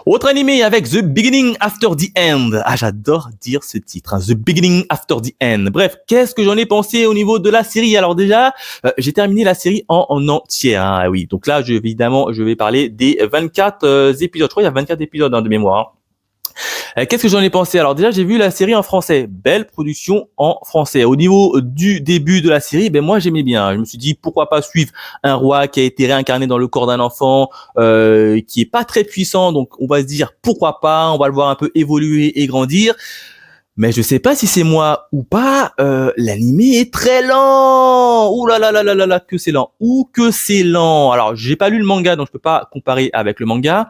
Autre animé avec The Beginning After the End. Ah, j'adore dire ce titre, hein, The Beginning After the End. Bref, qu'est-ce que j'en ai pensé au niveau de la série? Alors déjà, j'ai terminé la série en entière. Hein, oui, donc là, évidemment, je vais parler des 24 épisodes. Je crois qu'il y a 24 épisodes de mémoire. Hein. Qu'est-ce que j'en ai pensé? Alors déjà, j'ai vu la série en français. Belle production en français. Au niveau du début de la série, ben moi j'aimais bien. Je me suis dit pourquoi pas suivre un roi qui a été réincarné dans le corps d'un enfant, qui est pas très puissant. Donc on va se dire pourquoi pas. On va le voir un peu évoluer et grandir. Mais je sais pas si c'est moi ou pas, l'animé est très lent. Ouh là là là là là là, que c'est lent. Ou que c'est lent. Alors, j'ai pas lu le manga, donc je peux pas comparer avec le manga.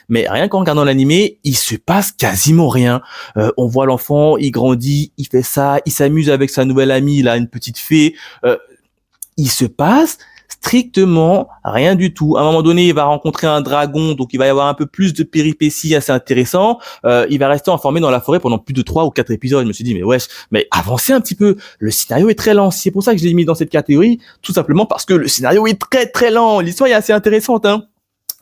Mais rien qu'en regardant l'animé, il se passe quasiment rien. On voit l'enfant, il grandit, il fait ça, il s'amuse avec sa nouvelle amie, là, une petite fée. Il se passe strictement rien du tout. À un moment donné, il va rencontrer un dragon, donc il va y avoir un peu plus de péripéties assez intéressant. Il va rester enfermé dans la forêt pendant plus de 3 ou 4 épisodes. Je me suis dit, mais wesh, mais avancez un petit peu. Le scénario est très lent. C'est pour ça que je l'ai mis dans cette catégorie, tout simplement parce que le scénario est très très lent. L'histoire est assez intéressante, hein.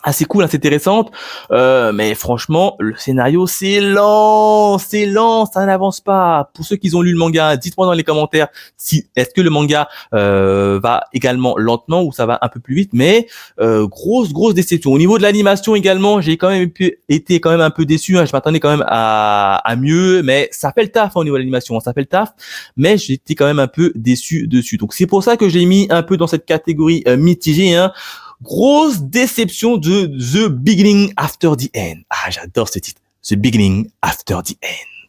Assez cool, assez intéressante, mais franchement, le scénario c'est lent, ça n'avance pas. Pour ceux qui ont lu le manga, dites-moi dans les commentaires si est-ce que le manga va également lentement ou ça va un peu plus vite. Mais grosse déception. Au niveau de l'animation également, j'ai quand même été quand même un peu déçu. Hein. Je m'attendais quand même à mieux, mais ça fait le taf hein, au niveau de l'animation, ça fait le taf. Mais j'étais quand même un peu déçu dessus. Donc c'est pour ça que j'ai mis un peu dans cette catégorie mitigée. Hein. Grosse déception de The Beginning After the End. Ah, j'adore ce titre. The Beginning After the End.